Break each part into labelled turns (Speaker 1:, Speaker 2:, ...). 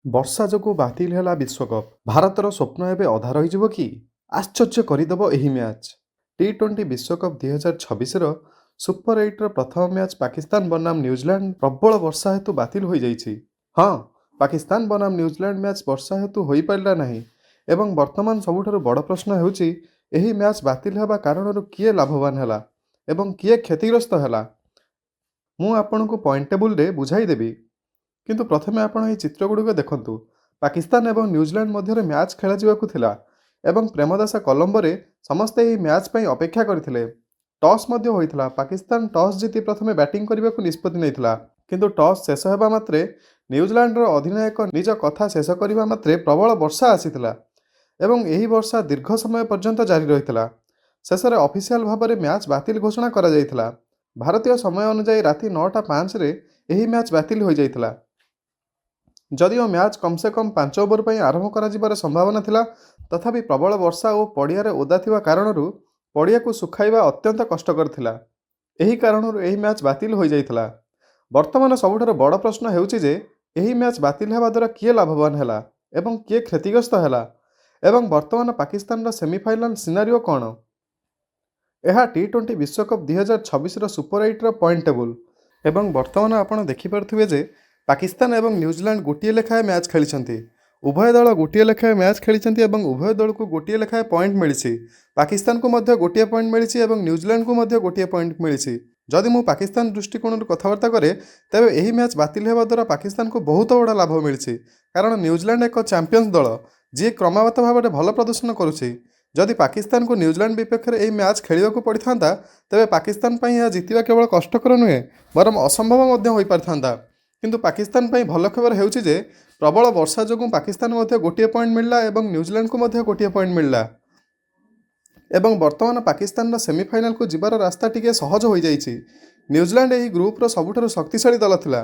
Speaker 1: ବର୍ଷା ଯୋଗୁଁ ବାତିଲ ହେଲା ବିଶ୍ୱକପ୍। ଭାରତର ସ୍ୱପ୍ନ ଏବେ ଅଧା ରହିଯିବ କି? ଆଶ୍ଚର୍ଯ୍ୟ କରିଦେବ ଏହି ମ୍ୟାଚ୍। ଟି-20 ବିଶ୍ୱକପ୍ 2026ର ସୁପର 8ର ପ୍ରଥମ ମ୍ୟାଚ୍ ପାକିସ୍ତାନ ବନାମ ନ୍ୟୁଜିଲାଣ୍ଡ ପ୍ରବଳ ବର୍ଷା ହେତୁ ବାତିଲ ହୋଇଯାଇଛି। ହଁ, ପାକିସ୍ତାନ ବନାମ ନ୍ୟୁଜିଲାଣ୍ଡ ମ୍ୟାଚ୍ ବର୍ଷା ହେତୁ ହୋଇପାରିଲା ନାହିଁ ଏବଂ ବର୍ତ୍ତମାନ ସବୁଠାରୁ ବଡ଼ ପ୍ରଶ୍ନ ହେଉଛି ଏହି ମ୍ୟାଚ୍ ବାତିଲ ହେବା କାରଣରୁ କିଏ ଲାଭବାନ ହେଲା ଏବଂ କିଏ କ୍ଷତିଗ୍ରସ୍ତ ହେଲା? ମୁଁ ଆପଣଙ୍କୁ ପଏଣ୍ଟ ଟେବୁଲରେ ବୁଝାଇଦେବି। କିନ୍ତୁ ପ୍ରଥମେ ଆପଣ ଏହି ଚିତ୍ରଗୁଡ଼ିକ ଦେଖନ୍ତୁ। ପାକିସ୍ତାନ ଏବଂ ନ୍ୟୁଜିଲାଣ୍ଡ ମଧ୍ୟରେ ମ୍ୟାଚ୍ ଖେଳାଯିବାକୁ ଥିଲା ଏବଂ ପ୍ରେମଦାସା କଲମ୍ବୋରେ ସମସ୍ତେ ଏହି ମ୍ୟାଚ୍ ପାଇଁ ଅପେକ୍ଷା କରିଥିଲେ। ଟସ୍ ମଧ୍ୟ ହୋଇଥିଲା। ପାକିସ୍ତାନ ଟସ୍ ଜିତି ପ୍ରଥମେ ବ୍ୟାଟିଂ କରିବାକୁ ନିଷ୍ପତ୍ତି ନେଇଥିଲା। କିନ୍ତୁ ଟସ୍ ଶେଷ ହେବା ମାତ୍ରେ ନ୍ୟୁଜିଲାଣ୍ଡର ଅଧିନାୟକ ନିଜ କଥା ଶେଷ କରିବା ମାତ୍ରେ ପ୍ରବଳ ବର୍ଷା ଆସିଥିଲା ଏବଂ ଏହି ବର୍ଷା ଦୀର୍ଘ ସମୟ ପର୍ଯ୍ୟନ୍ତ ଜାରି ରହିଥିଲା। ଶେଷରେ ଅଫିସିଆଲ ଭାବରେ ମ୍ୟାଚ୍ ବାତିଲ ଘୋଷଣା କରାଯାଇଥିଲା। ଭାରତୀୟ ସମୟ ଅନୁଯାୟୀ ରାତି 9:05ରେ ଏହି ମ୍ୟାଚ୍ ବାତିଲ ହୋଇଯାଇଥିଲା। ଯଦିଓ ମ୍ୟାଚ୍ କମ୍ ସେ କମ୍ 5 ଓଭର ପାଇଁ ଆରମ୍ଭ କରାଯିବାର ସମ୍ଭାବନା ଥିଲା, ତଥାପି ପ୍ରବଳ ବର୍ଷା ଓ ପଡ଼ିଆରେ ଓଦା ଥିବା କାରଣରୁ ପଡ଼ିଆକୁ ଶୁଖାଇବା ଅତ୍ୟନ୍ତ କଷ୍ଟକର ଥିଲା। ଏହି କାରଣରୁ ଏହି ମ୍ୟାଚ୍ ବାତିଲ ହୋଇଯାଇଥିଲା। ବର୍ତ୍ତମାନ ସବୁଠାରୁ ବଡ଼ ପ୍ରଶ୍ନ ହେଉଛି ଯେ ଏହି ମ୍ୟାଚ୍ ବାତିଲ ହେବା ଦ୍ୱାରା କିଏ ଲାଭବାନ ହେଲା ଏବଂ କିଏ କ୍ଷତିଗ୍ରସ୍ତ ହେଲା ଏବଂ ବର୍ତ୍ତମାନ ପାକିସ୍ତାନର ସେମିଫାଇନାଲ ସିନାରିଓ କ'ଣ? ଏହା ଟି-20 ବିଶ୍ୱକପ୍ 2026ର ସୁପର 8ର ପଏଣ୍ଟ ଟେବୁଲ ଏବଂ ବର୍ତ୍ତମାନ ଆପଣ ଦେଖିପାରୁଥିବେ ଯେ ପାକିସ୍ତାନ ଏବଂ ନ୍ୟୁଜିଲାଣ୍ଡ ଗୋଟିଏ ଲେଖାଏଁ ମ୍ୟାଚ୍ ଖେଳିଛନ୍ତି। ଉଭୟ ଦଳ ଗୋଟିଏ ଲେଖାଏଁ ମ୍ୟାଚ୍ ଖେଳିଛନ୍ତି ଏବଂ ଉଭୟ ଦଳକୁ ଗୋଟିଏ ଲେଖାଏଁ ପଏଣ୍ଟ ମିଳିଛି। ପାକିସ୍ତାନକୁ ମଧ୍ୟ ଗୋଟିଏ ପଏଣ୍ଟ ମିଳିଛି ଏବଂ ନ୍ୟୁଜିଲାଣ୍ଡକୁ ମଧ୍ୟ ଗୋଟିଏ ପଏଣ୍ଟ ମିଳିଛି। ଯଦି ମୁଁ ପାକିସ୍ତାନ ଦୃଷ୍ଟିକୋଣରୁ କଥାବାର୍ତ୍ତା କରେ, ତେବେ ଏହି ମ୍ୟାଚ୍ ବାତିଲ ହେବା ଦ୍ୱାରା ପାକିସ୍ତାନକୁ ବହୁତ ବଡ଼ ଲାଭ ମିଳିଛି, କାରଣ ନ୍ୟୁଜିଲାଣ୍ଡ ଏକ ଚାମ୍ପିୟନ୍ସ ଦଳ ଯିଏ କ୍ରମାଗତ ଭାବରେ ଭଲ ପ୍ରଦର୍ଶନ କରୁଛି। ଯଦି ପାକିସ୍ତାନକୁ ନ୍ୟୁଜିଲାଣ୍ଡ ବିପକ୍ଷରେ ଏହି ମ୍ୟାଚ୍ ଖେଳିବାକୁ ପଡ଼ିଥାନ୍ତା, ତେବେ ପାକିସ୍ତାନ ପାଇଁ ଏହା ଜିତିବା କେବଳ କଷ୍ଟକର ନୁହେଁ, ବରଂ ଅସମ୍ଭବ ମଧ୍ୟ ହୋଇପାରିଥାନ୍ତା। କିନ୍ତୁ ପାକିସ୍ତାନ ପାଇଁ ଭଲ ଖବର ହେଉଛି ଯେ ପ୍ରବଳ ବର୍ଷା ଯୋଗୁଁ ପାକିସ୍ତାନ ମଧ୍ୟ ଗୋଟିଏ ପଏଣ୍ଟ ମିଳିଲା ଏବଂ ନ୍ୟୁଜିଲାଣ୍ଡକୁ ମଧ୍ୟ ଗୋଟିଏ ପଏଣ୍ଟ ମିଳିଲା ଏବଂ ବର୍ତ୍ତମାନ ପାକିସ୍ତାନର ସେମିଫାଇନାଲକୁ ଯିବାର ରାସ୍ତା ଟିକିଏ ସହଜ ହୋଇଯାଇଛି। ନ୍ୟୁଜିଲାଣ୍ଡ ଏହି ଗ୍ରୁପର ସବୁଠାରୁ ଶକ୍ତିଶାଳୀ ଦଳ ଥିଲା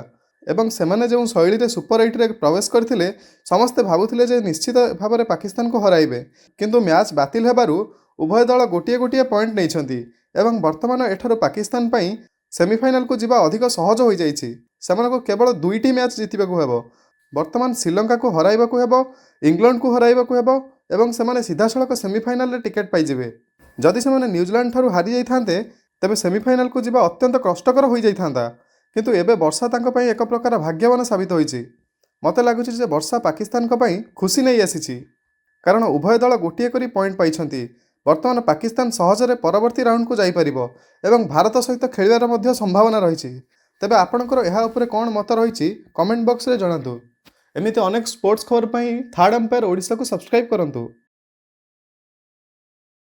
Speaker 1: ଏବଂ ସେମାନେ ଯେଉଁ ଶୈଳୀରେ ସୁପର 8ରେ ପ୍ରବେଶ କରିଥିଲେ, ସମସ୍ତେ ଭାବୁଥିଲେ ଯେ ନିଶ୍ଚିତ ଭାବରେ ପାକିସ୍ତାନକୁ ହରାଇବେ। କିନ୍ତୁ ମ୍ୟାଚ୍ ବାତିଲ ହେବାରୁ ଉଭୟ ଦଳ ଗୋଟିଏ ଗୋଟିଏ ପଏଣ୍ଟ ନେଇଛନ୍ତି ଏବଂ ବର୍ତ୍ତମାନ ଏଠାରୁ ପାକିସ୍ତାନ ପାଇଁ ସେମିଫାଇନାଲକୁ ଯିବା ଅଧିକ ସହଜ ହୋଇଯାଇଛି। ସେମାନଙ୍କୁ କେବଳ 2ଟି ମ୍ୟାଚ୍ ଜିତିବାକୁ ହେବ। ବର୍ତ୍ତମାନ ଶ୍ରୀଲଙ୍କାକୁ ହରାଇବାକୁ ହେବ, ଇଂଲଣ୍ଡକୁ ହରାଇବାକୁ ହେବ ଏବଂ ସେମାନେ ସିଧାସଳଖ ସେମିଫାଇନାଲରେ ଟିକେଟ୍ ପାଇଯିବେ। ଯଦି ସେମାନେ ନ୍ୟୁଜିଲାଣ୍ଡ ଠାରୁ ହାରିଯାଇଥାନ୍ତେ, ତେବେ ସେମିଫାଇନାଲକୁ ଯିବା ଅତ୍ୟନ୍ତ କଷ୍ଟକର ହୋଇଯାଇଥାନ୍ତା। କିନ୍ତୁ ଏବେ ବର୍ଷା ତାଙ୍କ ପାଇଁ ଏକ ପ୍ରକାର ଭାଗ୍ୟବାନ ସାବିତ ହୋଇଛି। ମୋତେ ଲାଗୁଛି ଯେ ବର୍ଷା ପାକିସ୍ତାନଙ୍କ ପାଇଁ ଖୁସି ନେଇ ଆସିଛି, କାରଣ ଉଭୟ ଦଳ ଗୋଟିଏ କରି ପଏଣ୍ଟ ପାଇଛନ୍ତି। ବର୍ତ୍ତମାନ ପାକିସ୍ତାନ ସହଜରେ ପରବର୍ତ୍ତୀ ରାଉଣ୍ଡକୁ ଯାଇପାରିବ ଏବଂ ଭାରତ ସହିତ ଖେଳିବାର ମଧ୍ୟ ସମ୍ଭାବନା ରହିଛି। ତେବେ ଆପଣଙ୍କର ଏହା ଉପରେ କ'ଣ ମତ ରହିଛି କମେଣ୍ଟ ବକ୍ସରେ ଜଣାନ୍ତୁ। ଏମିତି ଅନେକ ସ୍ପୋର୍ଟସ୍ ଖବର ପାଇଁ ଥାର୍ଡ଼ ଏମ୍ପାୟାର ଓଡ଼ିଶାକୁ ସବସ୍କ୍ରାଇବ୍ କରନ୍ତୁ।